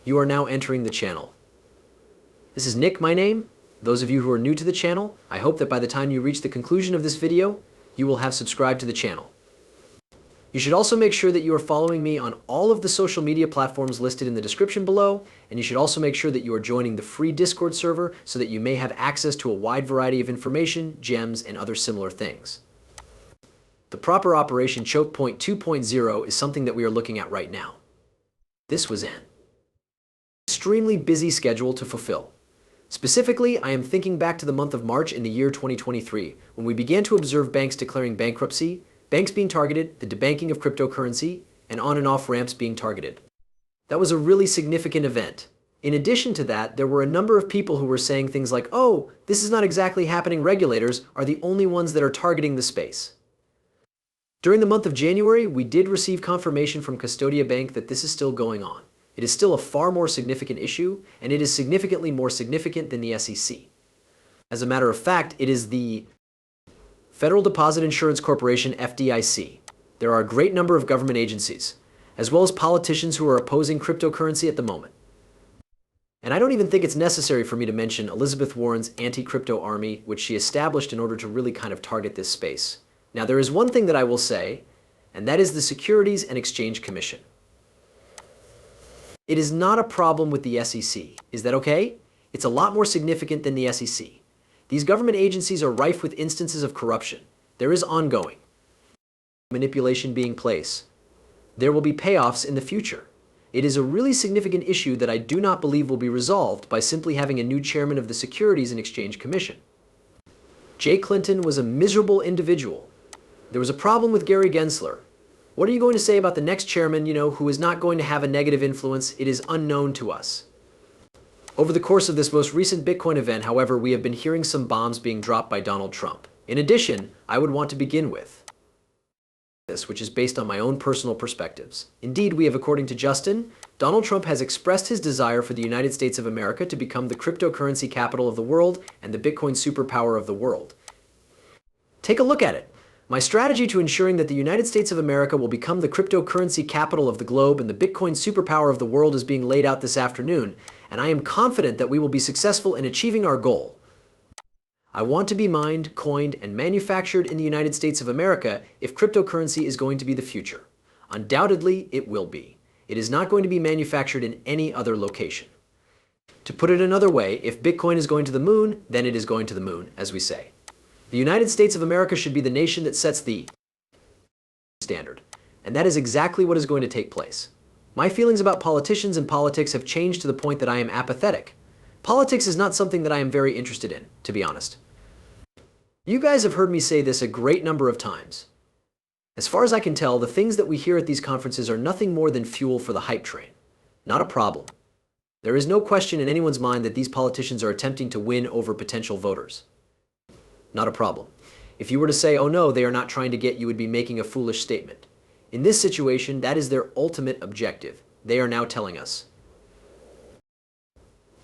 You are now entering the channel. This is Nick, my name. Those of you who are new to the channel, I hope that by the time you reach the conclusion of this video, you will have subscribed to the channel. You should also make sure that you are following me on all of the social media platforms listed in the description below, and you should also make sure that you are joining the free Discord server so that you may have access to a wide variety of information, gems, and other similar things. The proper operation choke point 2.0 is something that we are looking at right now. This was an extremely busy schedule to fulfill. Specifically, I am thinking back to the month of March in the year 2023, when we began to observe banks declaring bankruptcy, banks being targeted, the debanking of cryptocurrency, and on and off ramps being targeted. That was a really significant event. In addition to that, there were a number of people who were saying things like, "Oh, this is not exactly happening. Regulators are the only ones that are targeting the space." During the month of January, we did receive confirmation from Custodia Bank that this is still going on. It is still a far more significant issue, and it is significantly more significant than the SEC. As a matter of fact, it is the Federal Deposit Insurance Corporation, FDIC. There are a great number of government agencies, as well as politicians who are opposing cryptocurrency at the moment. And I don't even think it's necessary for me to mention Elizabeth Warren's anti-crypto army, which she established in order to really kind of target this space. Now, there is one thing that I will say, and that is the Securities and Exchange Commission. It is not a problem with the SEC. Is that okay? It's a lot more significant than the SEC. These government agencies are rife with instances of corruption. There is ongoing manipulation being placed. There will be payoffs in the future. It is a really significant issue that I do not believe will be resolved by simply having a new chairman of the Securities and Exchange Commission. Jay Clinton was a miserable individual. There was a problem with Gary Gensler. What are you going to say about the next chairman, who is not going to have a negative influence? It is unknown to us. Over the course of this most recent Bitcoin event, however, we have been hearing some bombs being dropped by Donald Trump. In addition, I would want to begin with this, which is based on my own personal perspectives. Indeed, we have, according to Justin, Donald Trump has expressed his desire for the United States of America to become the cryptocurrency capital of the world and the Bitcoin superpower of the world. Take a look at it. My strategy to ensuring that the United States of America will become the cryptocurrency capital of the globe and the Bitcoin superpower of the world is being laid out this afternoon, and I am confident that we will be successful in achieving our goal. I want to be mined, coined, and manufactured in the United States of America if cryptocurrency is going to be the future. Undoubtedly, it will be. It is not going to be manufactured in any other location. To put it another way, if Bitcoin is going to the moon, then it is going to the moon, as we say. The United States of America should be the nation that sets the standard, and that is exactly what is going to take place. My feelings about politicians and politics have changed to the point that I am apathetic. Politics is not something that I am very interested in, to be honest. You guys have heard me say this a great number of times. As far as I can tell, the things that we hear at these conferences are nothing more than fuel for the hype train. Not a problem. There is no question in anyone's mind that these politicians are attempting to win over potential voters. Not a problem. If you were to say, "Oh no, they are not trying to get," you would be making a foolish statement. In this situation, that is their ultimate objective. They are now telling us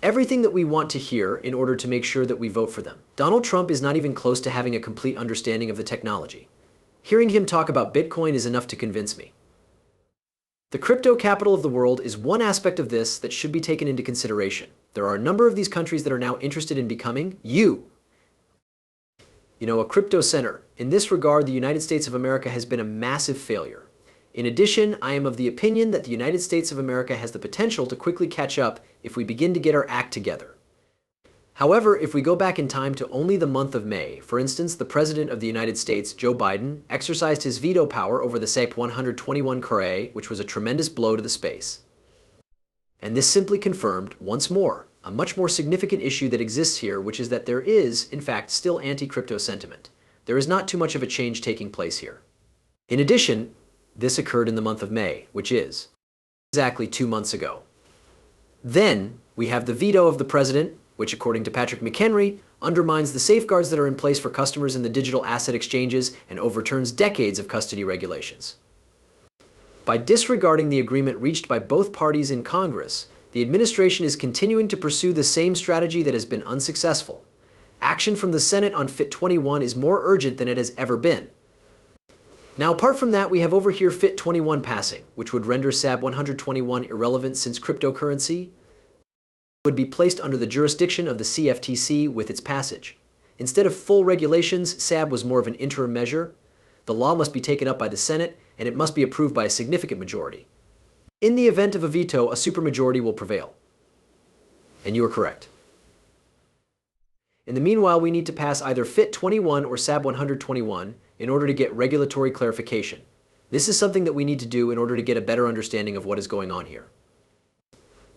everything that we want to hear in order to make sure that we vote for them. Donald Trump is not even close to having a complete understanding of the technology. Hearing him talk about Bitcoin is enough to convince me. The crypto capital of the world is one aspect of this that should be taken into consideration. There are a number of these countries that are now interested in becoming a crypto center. In this regard, the United States of America has been a massive failure. In addition, I am of the opinion that the United States of America has the potential to quickly catch up if we begin to get our act together. However, if we go back in time to only the month of May, for instance, the President of the United States, Joe Biden, exercised his veto power over the SAP 121 Cray, which was a tremendous blow to the space. And this simply confirmed, once more, a much more significant issue that exists here, which is that there is, in fact, still anti-crypto sentiment. There is not too much of a change taking place here. In addition, this occurred in the month of May, which is exactly 2 months ago. Then, we have the veto of the president, which, according to Patrick McHenry, undermines the safeguards that are in place for customers in the digital asset exchanges and overturns decades of custody regulations. By disregarding the agreement reached by both parties in Congress, the administration is continuing to pursue the same strategy that has been unsuccessful. Action from the Senate on FIT 21 is more urgent than it has ever been. Now, apart from that, we have over here FIT 21 passing, which would render SAB 121 irrelevant since cryptocurrency, would be placed under the jurisdiction of the CFTC with its passage. Instead of full regulations, SAB was more of an interim measure. The law must be taken up by the Senate, and it must be approved by a significant majority. In the event of a veto, a supermajority will prevail. And you are correct. In the meanwhile, we need to pass either FIT 21 or SAB 121 in order to get regulatory clarification. This is something that we need to do in order to get a better understanding of what is going on here.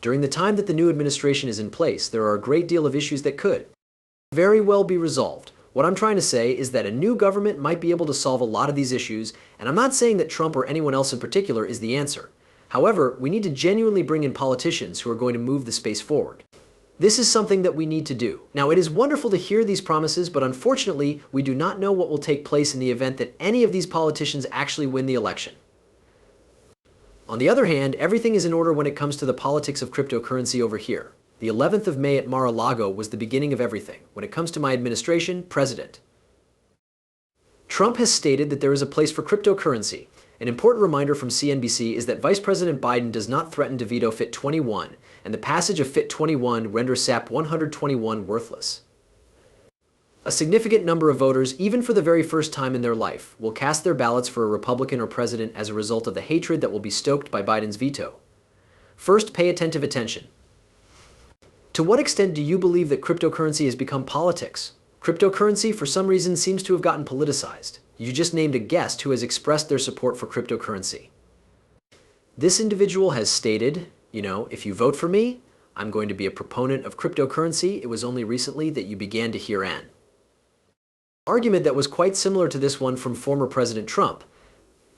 During the time that the new administration is in place, there are a great deal of issues that could very well be resolved. What I'm trying to say is that a new government might be able to solve a lot of these issues, and I'm not saying that Trump or anyone else in particular is the answer. However, we need to genuinely bring in politicians who are going to move the space forward. This is something that we need to do. Now, it is wonderful to hear these promises, but unfortunately, we do not know what will take place in the event that any of these politicians actually win the election. On the other hand, everything is in order when it comes to the politics of cryptocurrency over here. The 11th of May at Mar-a-Lago was the beginning of everything when it comes to my administration, President. Trump has stated that there is a place for cryptocurrency. An important reminder from CNBC is that Vice President Biden does not threaten to veto FIT 21, and the passage of FIT 21 renders SAP 121 worthless. A significant number of voters, even for the very first time in their life, will cast their ballots for a Republican or president as a result of the hatred that will be stoked by Biden's veto. First, pay attentive attention. To what extent do you believe that cryptocurrency has become politics? Cryptocurrency, for some reason, seems to have gotten politicized. You just named a guest who has expressed their support for cryptocurrency. This individual has stated, if you vote for me, I'm going to be a proponent of cryptocurrency. It was only recently that you began to hear an argument that was quite similar to this one from former President Trump.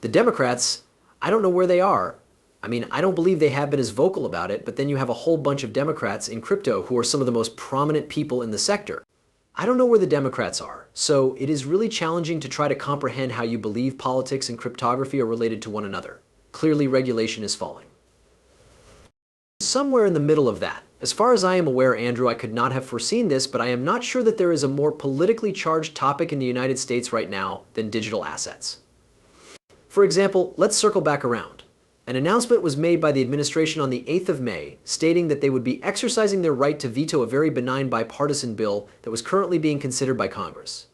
The Democrats, I don't know where they are. I don't believe they have been as vocal about it, but then you have a whole bunch of Democrats in crypto who are some of the most prominent people in the sector. I don't know where the Democrats are, so it is really challenging to try to comprehend how you believe politics and cryptography are related to one another. Clearly, regulation is falling. Somewhere in the middle of that. As far as I am aware, Andrew, I could not have foreseen this, but I am not sure that there is a more politically charged topic in the United States right now than digital assets. For example, let's circle back around. An announcement was made by the administration on the 8th of May, stating that they would be exercising their right to veto a very benign bipartisan bill that was currently being considered by Congress.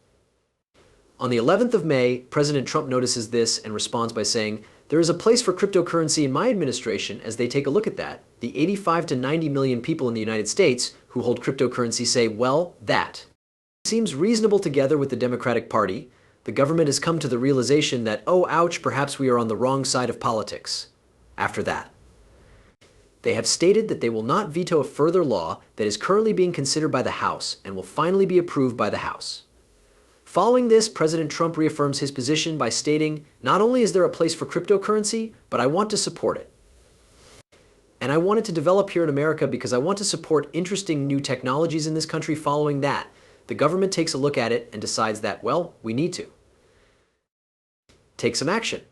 On the 11th of May, President Trump notices this and responds by saying, "There is a place for cryptocurrency in my administration." As they take a look at that, the 85 to 90 million people in the United States who hold cryptocurrency say, well, that seems reasonable. Together with the Democratic Party, the government has come to the realization that, oh, ouch, perhaps we are on the wrong side of politics. After that, they have stated that they will not veto a further law that is currently being considered by the House and will finally be approved by the House. Following this, President Trump reaffirms his position by stating, not only is there a place for cryptocurrency, but I want to support it. And I want it to develop here in America because I want to support interesting new technologies in this country. Following that, the government takes a look at it and decides that, well, we need to take some action.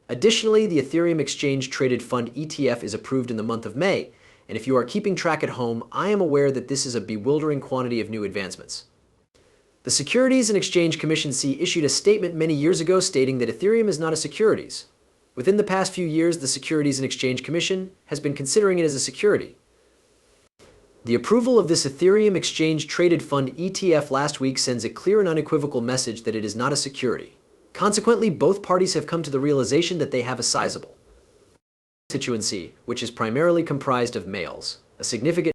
Additionally, the Ethereum Exchange Traded Fund ETF is approved in the month of May, and if you are keeping track at home, I am aware that this is a bewildering quantity of new advancements. The Securities and Exchange Commission issued a statement many years ago stating that Ethereum is not a securities. Within the past few years, the Securities and Exchange Commission has been considering it as a security. The approval of this Ethereum Exchange Traded Fund ETF last week sends a clear and unequivocal message that it is not a security. Consequently, both parties have come to the realization that they have a sizable constituency, which is primarily comprised of males, a significant